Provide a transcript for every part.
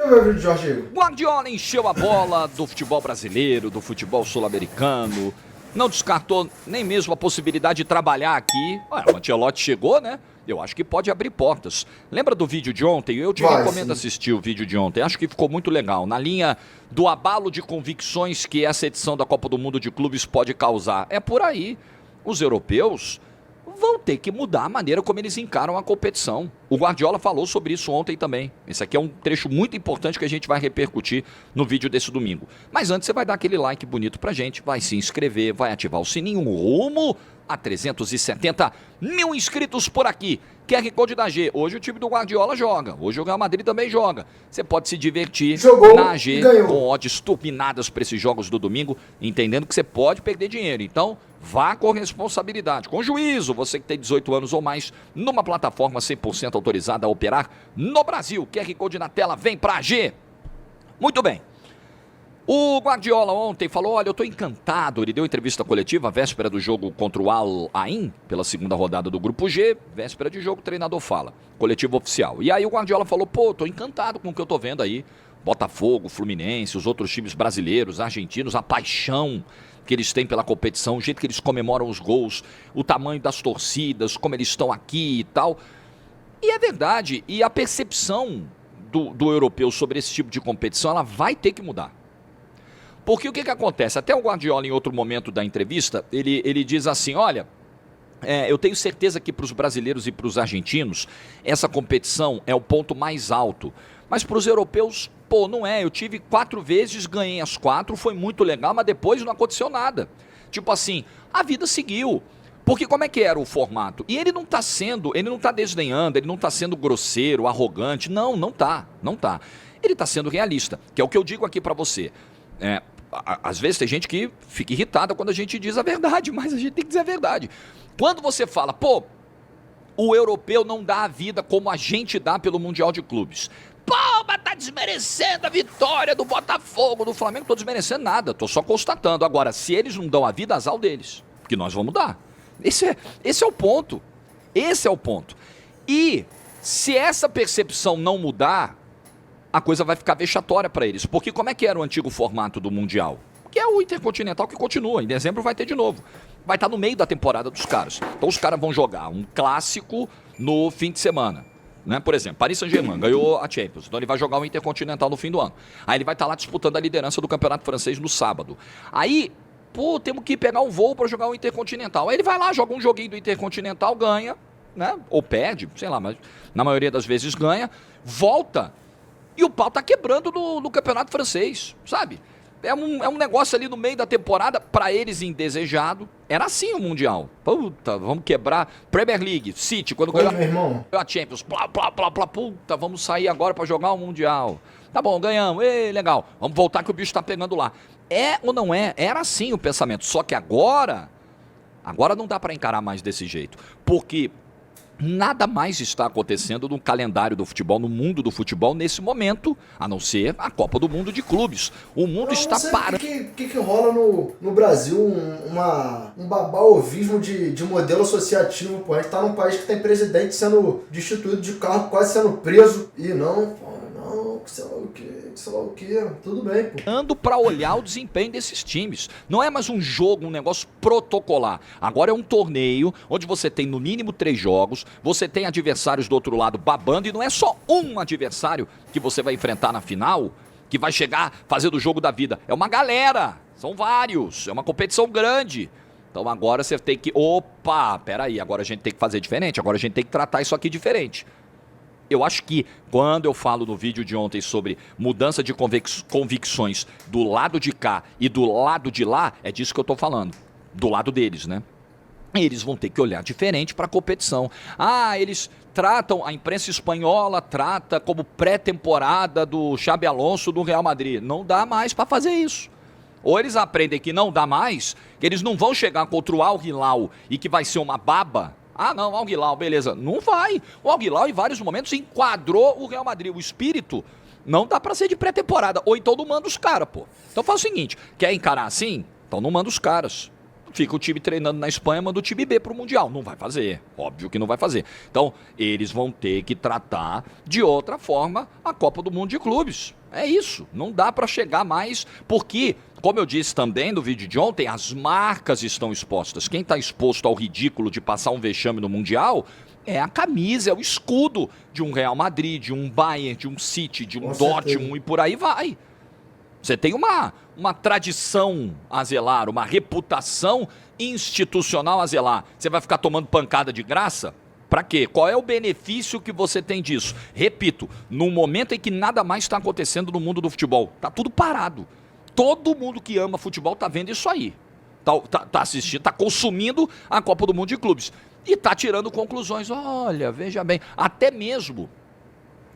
Meu vídeo, Jorge. Guardiola encheu a bola do futebol brasileiro, do futebol sul-americano. Não descartou nem mesmo a possibilidade de trabalhar aqui. O Ancelotti chegou, né? Eu acho que pode abrir portas. Lembra do vídeo de ontem? Eu te recomendo assistir o vídeo de ontem. Acho que ficou muito legal. Na linha do abalo de convicções que essa edição da Copa do Mundo de Clubes pode causar. É por aí. Os europeus vão ter que mudar a maneira como eles encaram a competição. O Guardiola falou sobre isso ontem também. Esse aqui é um trecho muito importante que a gente vai repercutir no vídeo desse domingo. Mas antes você vai dar aquele like bonito pra gente, vai se inscrever, vai ativar o sininho, rumo a 370 mil inscritos por aqui. QR Code da G. Hoje o time do Guardiola joga. Hoje o Real Madrid também joga. Você pode se divertir na G com odds turbinadas para esses jogos do domingo, entendendo que você pode perder dinheiro. Então, vá com responsabilidade, com juízo. Você que tem 18 anos ou mais, numa plataforma 100% autorizada a operar no Brasil. QR Code na tela, vem pra G. Muito bem. O Guardiola ontem falou, olha, eu estou encantado, ele deu entrevista coletiva, véspera do jogo contra o Al Ain, pela segunda rodada do Grupo G, véspera de jogo, o treinador fala, coletivo oficial. E aí o Guardiola falou, pô, estou encantado com o que eu estou vendo aí, Botafogo, Fluminense, os outros times brasileiros, argentinos, a paixão que eles têm pela competição, o jeito que eles comemoram os gols, o tamanho das torcidas, como eles estão aqui e tal. E é verdade, e a percepção do europeu sobre esse tipo de competição, ela vai ter que mudar. Porque o que acontece? Até o Guardiola, em outro momento da entrevista, ele diz assim, olha, eu tenho certeza que para os brasileiros e para os argentinos, essa competição é o ponto mais alto. Mas para os europeus, pô, não é. Eu tive 4 vezes, ganhei as 4, foi muito legal, mas depois não aconteceu nada. Tipo assim, a vida seguiu. Porque como é que era o formato? E ele não está desdenhando, ele não está sendo grosseiro, arrogante. Não tá. Ele está sendo realista, que é o que eu digo aqui para você. Às vezes tem gente que fica irritada quando a gente diz a verdade, mas a gente tem que dizer a verdade. Quando você fala, pô, o europeu não dá a vida como a gente dá pelo Mundial de Clubes. Pô, mas tá desmerecendo a vitória do Botafogo, do Flamengo. Não tô desmerecendo nada, tô só constatando. Agora, se eles não dão a vida, azar deles, porque nós vamos dar. Esse é o ponto. Esse é o ponto. E se essa percepção não mudar, a coisa vai ficar vexatória para eles. Porque como é que era o antigo formato do Mundial? Que é o Intercontinental que continua. Em dezembro vai ter de novo. Vai estar no meio da temporada dos caras. Então os caras vão jogar um clássico no fim de semana. Né? Por exemplo, Paris Saint-Germain ganhou a Champions. Então ele vai jogar o Intercontinental no fim do ano. Aí ele vai estar lá disputando a liderança do Campeonato Francês no sábado. Aí, pô, temos que pegar um voo para jogar o Intercontinental. Aí ele vai lá, joga um joguinho do Intercontinental, ganha, né? Ou perde, sei lá, mas na maioria das vezes ganha, volta. E o pau tá quebrando no campeonato francês, sabe? É um negócio ali no meio da temporada, para eles indesejado. Era assim o Mundial. Puta, vamos quebrar. Premier League, City, quando ganhou a Champions. Puta, vamos sair agora para jogar o Mundial. Tá bom, ganhamos, legal. Vamos voltar que o bicho tá pegando lá. É ou não é? Era assim o pensamento. Só que agora não dá para encarar mais desse jeito. Porque nada mais está acontecendo no calendário do futebol, no mundo do futebol nesse momento, a não ser a Copa do Mundo de Clubes. O mundo está parando. O que rola no Brasil? Um babaovismo de modelo associativo, pô. A gente tá num país que tem presidente sendo destituído de cargo, quase sendo preso. E não, sei lá o que, tudo bem, pô. Ando pra olhar o desempenho desses times. Não é mais um jogo, um negócio protocolar. Agora é um torneio onde você tem no mínimo 3 jogos, você tem adversários do outro lado babando, e não é só um adversário que você vai enfrentar na final, que vai chegar fazendo o jogo da vida. É uma galera, são vários, é uma competição grande. Então agora você tem que, peraí, agora a gente tem que fazer diferente, agora a gente tem que tratar isso aqui diferente. Eu acho que quando eu falo no vídeo de ontem sobre mudança de convicções do lado de cá e do lado de lá, é disso que eu estou falando. Do lado deles, né? Eles vão ter que olhar diferente para a competição. Eles tratam, a imprensa espanhola trata como pré-temporada do Xabi Alonso do Real Madrid. Não dá mais para fazer isso. Ou eles aprendem que não dá mais, que eles não vão chegar contra o Al Hilal e que vai ser uma baba. Não, Al Hilal, beleza. Não vai. O Al Hilal, em vários momentos, enquadrou o Real Madrid. O espírito não dá pra ser de pré-temporada. Ou então não manda os caras, pô. Então faz o seguinte, quer encarar assim? Então não manda os caras. fica o time treinando na Espanha, manda o time B pro Mundial. Não vai fazer, óbvio que não vai fazer. Então, eles vão ter que tratar de outra forma a Copa do Mundo de Clubes. É isso, não dá para chegar mais, porque, como eu disse também no vídeo de ontem, as marcas estão expostas. Quem está exposto ao ridículo de passar um vexame no Mundial é a camisa, é o escudo de um Real Madrid, de um Bayern, de um City, de um Dortmund e por aí vai. Você tem uma tradição a zelar, uma reputação institucional a zelar. Você vai ficar tomando pancada de graça? Pra quê? Qual é o benefício que você tem disso? Repito, num momento em que nada mais está acontecendo no mundo do futebol. Tá tudo parado. Todo mundo que ama futebol tá vendo isso aí. Tá assistindo, tá consumindo a Copa do Mundo de Clubes. E tá tirando conclusões. Olha, veja bem. Até mesmo,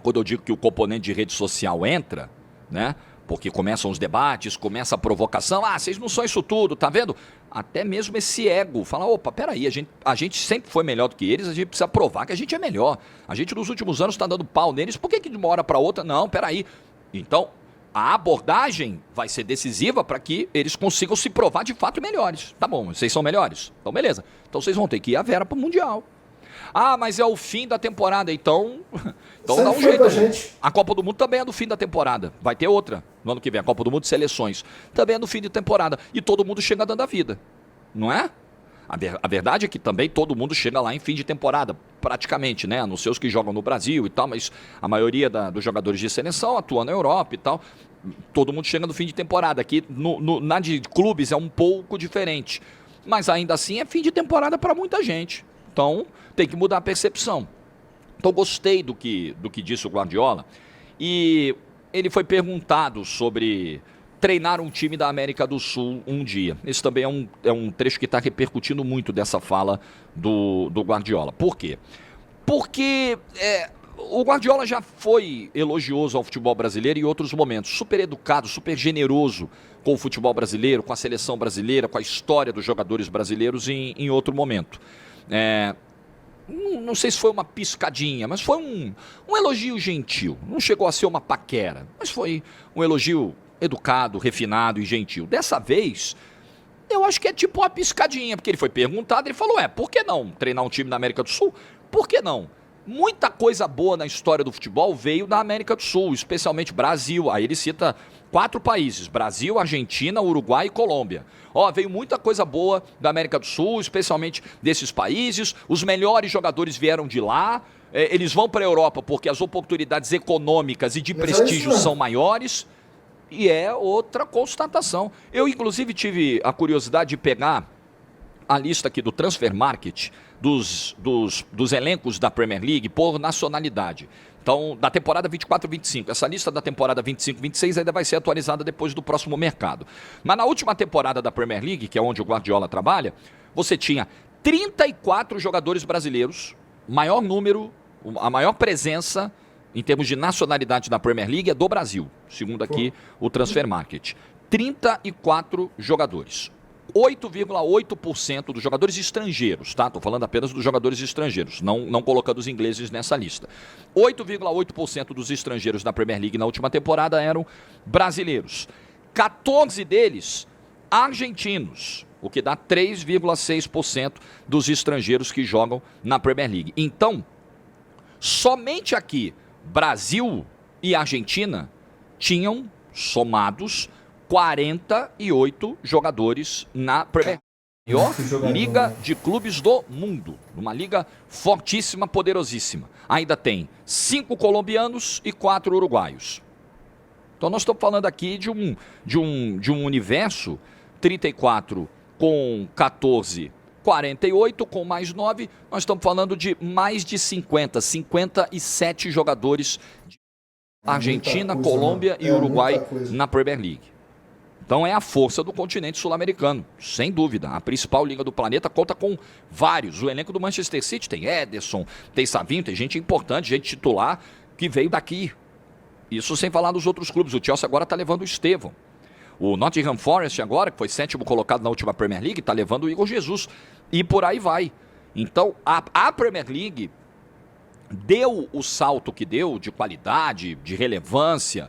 quando eu digo que o componente de rede social entra, né? Porque começam os debates, começa a provocação. Ah, vocês não são isso tudo, tá vendo? Até mesmo esse ego. Fala, opa, peraí, a gente sempre foi melhor do que eles, a gente precisa provar que a gente é melhor. A gente nos últimos anos está dando pau neles, por que de uma hora para outra? Não, peraí. Então, a abordagem vai ser decisiva para que eles consigam se provar de fato melhores. Tá bom, vocês são melhores? Então, beleza. Então, vocês vão ter que ir a Vera para o Mundial. Ah, mas é o fim da temporada, então dá um jeito. A Copa do Mundo também é no fim da temporada. Vai ter outra no ano que vem, a Copa do Mundo de Seleções. Também é no fim de temporada. E todo mundo chega dando a vida, não é? A verdade é que também todo mundo chega lá em fim de temporada, praticamente, né? A não ser os que jogam no Brasil e tal, mas a maioria dos jogadores de seleção atua na Europa e tal. Todo mundo chega no fim de temporada. Aqui na de clubes é um pouco diferente. Mas ainda assim é fim de temporada para muita gente. Então, tem que mudar a percepção. Então, gostei do que disse o Guardiola. E ele foi perguntado sobre treinar um time da América do Sul um dia. Esse também é um trecho que está repercutindo muito dessa fala do Guardiola. Por quê? Porque o Guardiola já foi elogioso ao futebol brasileiro em outros momentos. Super educado, super generoso com o futebol brasileiro, com a seleção brasileira, com a história dos jogadores brasileiros em outro momento. Não sei se foi uma piscadinha, mas foi um elogio gentil. Não chegou a ser uma paquera, mas foi um elogio educado, refinado e gentil. Dessa vez, eu acho que é tipo uma piscadinha, porque ele foi perguntado, ele falou, por que não treinar um time da América do Sul? Por que não? Muita coisa boa na história do futebol veio da América do Sul, especialmente Brasil. Aí ele cita 4 países, Brasil, Argentina, Uruguai e Colômbia. Veio muita coisa boa da América do Sul, especialmente desses países. Os melhores jogadores vieram de lá. Eles vão para a Europa porque as oportunidades econômicas e de prestígio são maiores. E é outra constatação. Eu, inclusive, tive a curiosidade de pegar a lista aqui do Transfer Market dos elencos da Premier League por nacionalidade. Então, da temporada 24-25. Essa lista da temporada 25-26 ainda vai ser atualizada depois do próximo mercado. Mas na última temporada da Premier League, que é onde o Guardiola trabalha, você tinha 34 jogadores brasileiros, maior número, a maior presença em termos de nacionalidade na Premier League é do Brasil, segundo aqui o Transfer Market. 34 jogadores. 8,8% dos jogadores estrangeiros, tá? Estou falando apenas dos jogadores estrangeiros, não colocando os ingleses nessa lista. 8,8% dos estrangeiros na Premier League na última temporada eram brasileiros. 14 deles argentinos, o que dá 3,6% dos estrangeiros que jogam na Premier League. Então, somente aqui, Brasil e Argentina tinham somados 48 jogadores na Premier League, maior liga de clubes do mundo, uma liga fortíssima, poderosíssima. Ainda tem 5 colombianos e 4 uruguaios. Então nós estamos falando aqui de um universo 34 com 14, 48 com mais 9, nós estamos falando de mais de 57 jogadores de Argentina, Colômbia e Uruguai na Premier League. Então é a força do continente sul-americano, sem dúvida. A principal liga do planeta conta com vários. O elenco do Manchester City tem Ederson, tem Savinho, tem gente importante, gente titular que veio daqui. Isso sem falar dos outros clubes. O Chelsea agora está levando o Estevão. O Nottingham Forest agora, que foi 7º colocado na última Premier League, está levando o Igor Jesus. E por aí vai. Então a Premier League deu o salto que deu de qualidade, de relevância,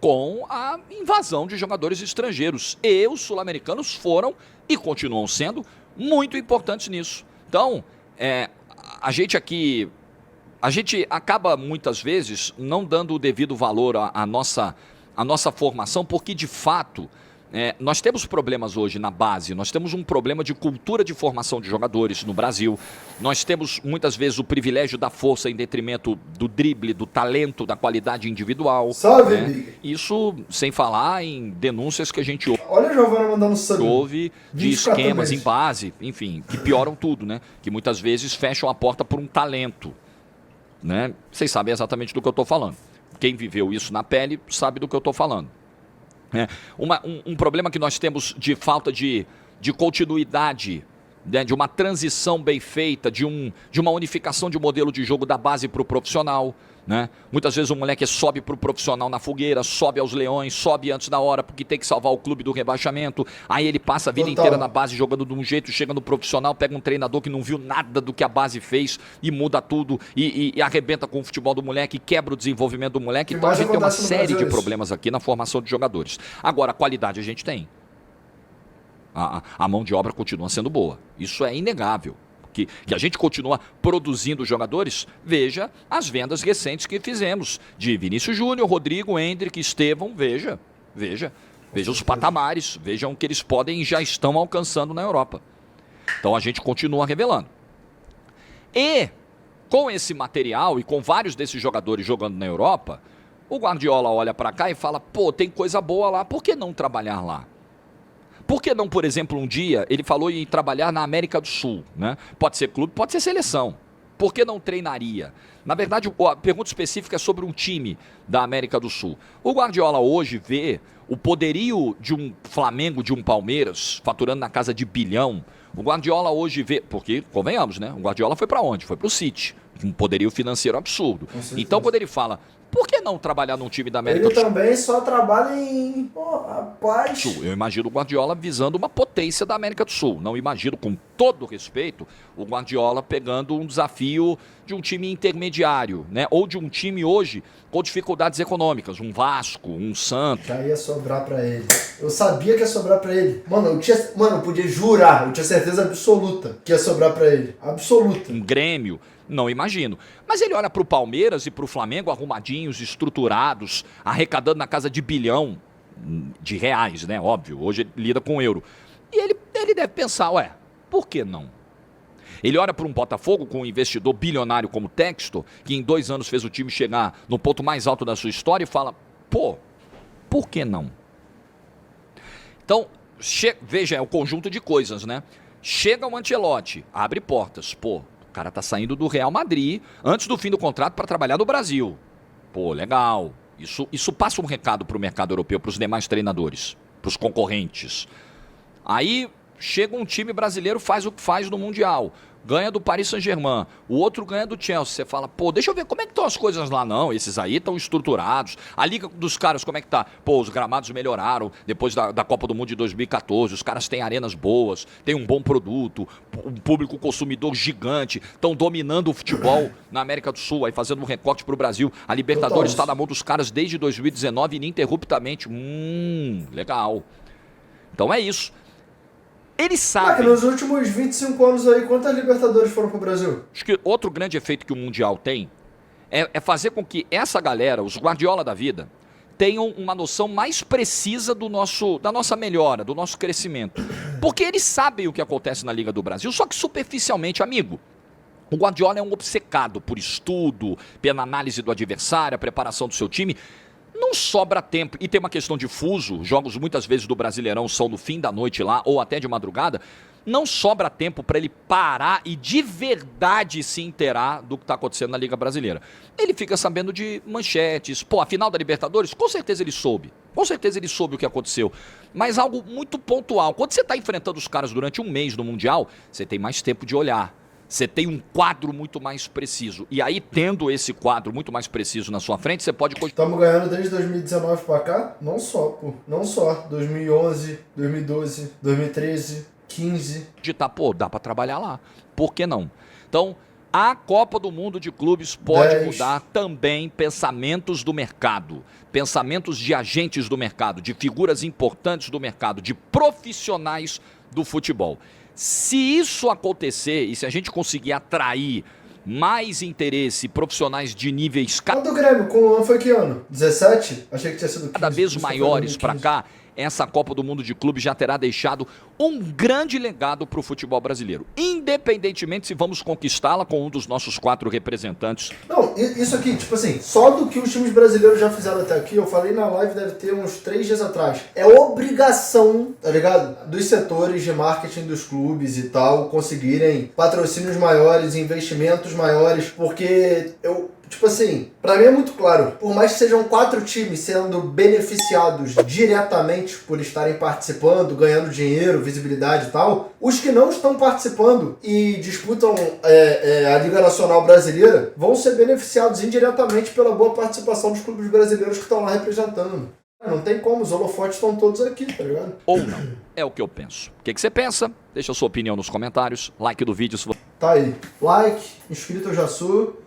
com a invasão de jogadores estrangeiros. E os sul-americanos foram e continuam sendo muito importantes nisso. Então, a gente acaba muitas vezes não dando o devido valor à nossa formação, porque de fato nós temos problemas hoje na base, nós temos um problema de cultura de formação de jogadores no Brasil, nós temos muitas vezes o privilégio da força em detrimento do drible, do talento, da qualidade individual. Salve, né? Isso sem falar em denúncias que a gente olha a Giovana mandando salve. Houve de esquemas em base, enfim, que pioram tudo, né? Que muitas vezes fecham a porta por um talento. Né? Vocês sabem exatamente do que eu estou falando. Quem viveu isso na pele sabe do que eu estou falando. Um problema que nós temos de falta de continuidade, né? De uma transição bem feita, de uma unificação de modelo de jogo da base para o profissional. Né? Muitas vezes o moleque sobe para o profissional na fogueira, sobe aos leões, sobe antes da hora porque tem que salvar o clube do rebaixamento. Aí ele passa a vida inteira na base jogando de um jeito, chega no profissional, pega um treinador que não viu nada do que a base fez e muda tudo e arrebenta com o futebol do moleque, quebra o desenvolvimento do moleque. Então a gente tem uma série de problemas aqui na formação de jogadores. Agora, a qualidade a gente tem. A mão de obra continua sendo boa. Isso é inegável. Que a gente continua produzindo jogadores, veja as vendas recentes que fizemos de Vinícius Júnior, Rodrigo, Endrick, Estevão, veja os patamares, vejam o que eles podem e já estão alcançando na Europa. Então a gente continua revelando. E com esse material e com vários desses jogadores jogando na Europa, o Guardiola olha para cá e fala, pô, tem coisa boa lá, por que não trabalhar lá? Por que não, por exemplo, um dia, ele falou em trabalhar na América do Sul, né? Pode ser clube, pode ser seleção. Por que não treinaria? Na verdade, a pergunta específica é sobre um time da América do Sul. O Guardiola hoje vê o poderio de um Flamengo, de um Palmeiras, faturando na casa de bilhão. O Guardiola hoje vê, porque, convenhamos, né? O Guardiola foi para onde? Foi para o City, um poderio financeiro absurdo. Então, quando ele fala, por que não trabalhar num time da América do Sul? Ele também só trabalha em... Pô, rapaz... Eu imagino o Guardiola visando uma potência da América do Sul. Não imagino, com todo respeito, o Guardiola pegando um desafio de um time intermediário, né? Ou de um time hoje com dificuldades econômicas. Um Vasco, um Santos. Já ia sobrar pra ele. Eu sabia que ia sobrar pra ele. Mano, eu podia jurar, eu tinha certeza absoluta que ia sobrar pra ele. Absoluta. Um Grêmio. Não imagino. Mas ele olha para o Palmeiras e para o Flamengo arrumadinhos, estruturados, arrecadando na casa de bilhão de reais, né? Óbvio, hoje ele lida com euro. E ele deve pensar, por que não? Ele olha para um Botafogo com um investidor bilionário como Textor, que em 2 anos fez o time chegar no ponto mais alto da sua história e fala, pô, por que não? Então, veja, é um conjunto de coisas, né? Chega o Ancelotti, abre portas, pô, o cara tá saindo do Real Madrid antes do fim do contrato para trabalhar no Brasil. Pô, legal. Isso passa um recado para o mercado europeu, para os demais treinadores, para os concorrentes. Aí chega um time brasileiro, faz o que faz no Mundial. Ganha do Paris Saint-Germain, o outro ganha do Chelsea. Você fala, pô, deixa eu ver como é que estão as coisas lá. Não, esses aí estão estruturados. A liga dos caras, como é que tá? Pô, os gramados melhoraram depois da Copa do Mundo de 2014. Os caras têm arenas boas, têm um bom produto, um público consumidor gigante, estão dominando o futebol na América do Sul, aí fazendo um recorte pro Brasil. A Libertadores está na mão dos caras desde 2019, ininterruptamente. Legal. Então é isso. Eles sabem... nos últimos 25 anos aí, quantas Libertadores foram pro Brasil? Acho que outro grande efeito que o Mundial tem é fazer com que essa galera, os Guardiola da vida, tenham uma noção mais precisa da nossa melhora, do nosso crescimento. Porque eles sabem o que acontece na Liga do Brasil, só que superficialmente, amigo. O Guardiola é um obcecado por estudo, pela análise do adversário, a preparação do seu time. Não sobra tempo, e tem uma questão de fuso, jogos muitas vezes do Brasileirão são no fim da noite lá, ou até de madrugada, não sobra tempo para ele parar e de verdade se inteirar do que está acontecendo na Liga Brasileira. Ele fica sabendo de manchetes, pô, a final da Libertadores, com certeza ele soube o que aconteceu, mas algo muito pontual. Quando você está enfrentando os caras durante um mês no Mundial, você tem mais tempo de olhar. Você tem um quadro muito mais preciso. E aí, tendo esse quadro muito mais preciso na sua frente, você pode... Estamos ganhando desde 2019 pra cá? Não só, pô. Não só. 2011, 2012, 2013, 15. Pô, dá pra trabalhar lá. Por que não? Então, A Copa do Mundo de Clubes pode 10. mudar também pensamentos do mercado, pensamentos de agentes do mercado, de figuras importantes do mercado, de profissionais do futebol. Se isso acontecer e se a gente conseguir atrair mais interesse, profissionais de níveis Quando o Grêmio com o Luan foi que ano? 17? Achei que tinha sido 15. cada vez Isso foi maiores para 2015. cá, essa Copa do Mundo de Clubes já terá deixado um grande legado para o futebol brasileiro, independentemente se vamos conquistá-la com um dos nossos 4 representantes. Não, isso aqui, tipo assim, só do que os times brasileiros já fizeram até aqui, eu falei na live, deve ter uns 3 dias atrás. É obrigação, tá ligado? Dos setores de marketing dos clubes e tal, conseguirem patrocínios maiores, investimentos maiores, porque tipo assim, pra mim é muito claro, por mais que sejam 4 times sendo beneficiados diretamente por estarem participando, ganhando dinheiro, visibilidade e tal, os que não estão participando e disputam a Liga Nacional Brasileira vão ser beneficiados indiretamente pela boa participação dos clubes brasileiros que estão lá representando. Não tem como, os holofotes estão todos aqui, tá ligado? Ou não. É o que eu penso. O que você pensa? Deixa a sua opinião nos comentários. Like do vídeo se você... Tá aí. Like, inscrito eu já sou.